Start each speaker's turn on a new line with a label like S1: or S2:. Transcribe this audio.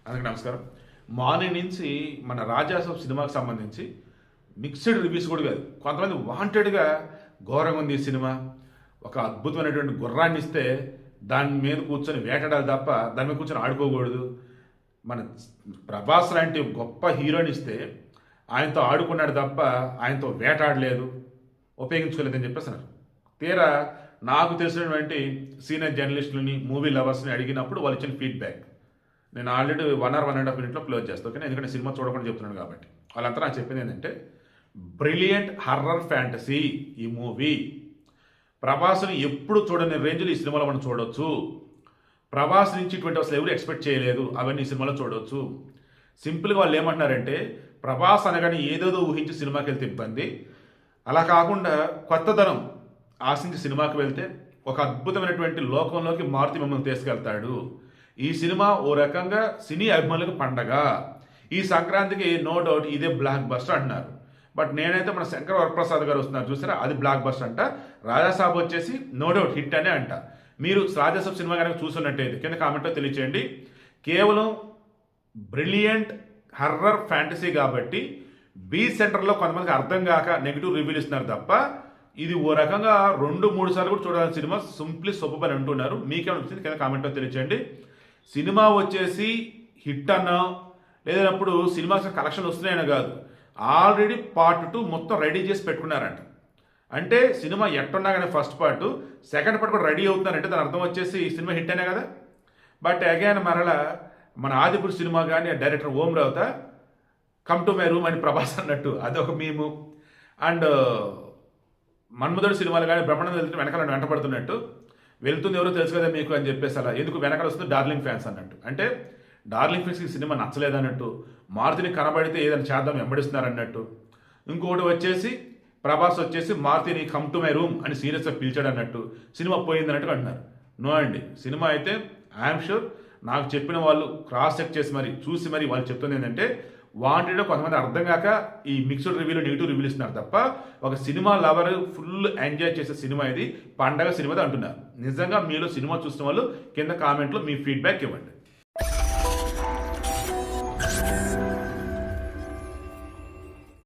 S1: అందరికీ నమస్కారం. మార్నింగ్ నుంచి మన రాజాసాబ్ సినిమాకి సంబంధించి మిక్స్డ్ రివ్యూస్ కూడా కాదు, కొంతమంది వాంటెడ్గా ఘోరంగా ఉంది ఈ సినిమా, ఒక అద్భుతమైనటువంటి గుర్రాన్ని ఇస్తే దాని మీద కూర్చొని వేటాడాలి తప్ప దాని మీద కూర్చొని ఆడుకోకూడదు, మన ప్రభాస్ లాంటి గొప్ప హీరోని ఇస్తే ఆయనతో ఆడుకున్నాడు తప్ప ఆయనతో వేటాడలేదు, ఉపయోగించుకోలేదని చెప్పేసి అన్నారు. తీరా నాకు తెలిసినటువంటి సీనియర్ జర్నలిస్టులని, మూవీ లవర్స్ని అడిగినప్పుడు వాళ్ళు ఇచ్చిన ఫీడ్బ్యాక్ నేను ఆల్రెడీ 1 or 1.5 minutes క్లోజ్ చేస్తాను. ఓకే, ఎందుకంటే సినిమా చూడకుండా చెప్తున్నాను కాబట్టి. వాళ్ళంతా నాకు చెప్పింది ఏంటంటే, బ్రిలియంట్ హర్రర్ ఫ్యాంటసీ ఈ మూవీ. ప్రభాస్ని ఎప్పుడు చూడని రేంజ్లో ఈ సినిమాలో మనం చూడవచ్చు. ప్రభాస్ నుంచి ఇటువంటి అసలు ఎవరు ఎక్స్పెక్ట్ చేయలేదు, అవన్నీ ఈ సినిమాలో చూడవచ్చు. సింపుల్గా వాళ్ళు ఏమంటున్నారంటే, ప్రభాస్ అనగానే ఏదేదో ఊహించి సినిమాకి వెళ్తే ఇబ్బంది, అలా కాకుండా కొత్తదనం ఆశించి సినిమాకి వెళ్తే ఒక అద్భుతమైనటువంటి లోకంలోకి మారుతి మిమ్మల్ని తీసుకెళ్తాడు. ఈ సినిమా ఓ రకంగా సినీ అభిమానులకు పండగ. ఈ సంక్రాంతికి నో డౌట్ ఇదే బ్లాక్ బస్టర్ అంటున్నారు. బట్ నేనైతే మన శంకర్ వరప్రసాద్ గారు వస్తున్నారు చూసారా, అది బ్లాక్ బస్టర్ అంట. రాజాసాబ్ వచ్చేసి నో డౌట్ హిట్ అనే అంట. మీరు రాజాసాబ్ సినిమా కనుక చూస్తున్నట్టయితే కింద కామెంట్లో తెలియచేయండి. కేవలం బ్రిలియంట్ హర్రర్ ఫ్యాంటసీ కాబట్టి బీ సెంటర్లో కొంతమందికి అర్థం కాక నెగిటివ్ రివ్యూలు ఇస్తున్నారు తప్ప ఇది ఓ రకంగా 2-3 సార్లు కూడా చూడాల్సిన సినిమా. సింప్లీ సూపర్ అని అంటున్నారు. మీకేమనిపించింది కింద కామెంట్లో తెలియచేయండి. సినిమా వచ్చేసి హిట్ అన్నా లేదన్నప్పుడు సినిమాకి కలెక్షన్ వస్తున్నాయని కాదు, ఆల్రెడీ పార్ట్ 2 మొత్తం రెడీ చేసి పెట్టుకున్నారంట. అంటే సినిమా ఎట్టున్నా కానీ ఫస్ట్ పార్ట్, సెకండ్ పార్ట్ కూడా రెడీ అవుతున్నారంటే దాని అర్థం వచ్చేసి ఈ సినిమా హిట్ అనే కదా. బట్ అగైన్ మరలా మన ఆదిపురుష్ సినిమా కానీ director Om Raut come to my room అని ప్రభాస్ అన్నట్టు అదొక మీము. అండ్ మన్మధుడు సినిమాలు కానీ బ్రహ్మాండం వెళ్తుంటే వెనకాల వెంటపడుతున్నట్టు, వెళ్తుంది ఎవరో తెలుసు కదా మీకు అని చెప్పేసి అలా ఎందుకు వెనకాల వస్తుంది డార్లింగ్ ఫ్యాన్స్ అన్నట్టు. అంటే డార్లింగ్ ఫ్యాన్స్కి సినిమా నచ్చలేదన్నట్టు, మారుతిని కనబడితే ఏదైనా చేద్దాం వెంబడిస్తున్నారు అన్నట్టు. ఇంకొకటి వచ్చేసి ప్రభాస్ వచ్చేసి మారుతిని కమ్ టు మై రూమ్ అని సీరియస్గా పిలిచాడు అన్నట్టు, సినిమా పోయింది అన్నట్టు అంటున్నారు. నో అండి, సినిమా అయితే ఐఎమ్ షూర్ నాకు చెప్పిన వాళ్ళు క్రాస్ చెక్ చేసి మరి చూసి మరి వాళ్ళు చెప్తుంది ఏంటంటే, వాంటెడ్ కొంతమంది అర్థం కాక ఈ మిక్స్డ్ రివ్యూలో నెగిటివ్ రివ్యూలు ఇస్తున్నారు తప్ప ఒక సినిమా లవర్ ఫుల్ ఎంజాయ్ చేసే సినిమా ఇది, పండగ సినిమా అంటున్నారు. నిజంగా మీలో సినిమా చూసిన వాళ్ళు కింద కామెంట్లో మీ ఫీడ్బ్యాక్ ఇవ్వండి.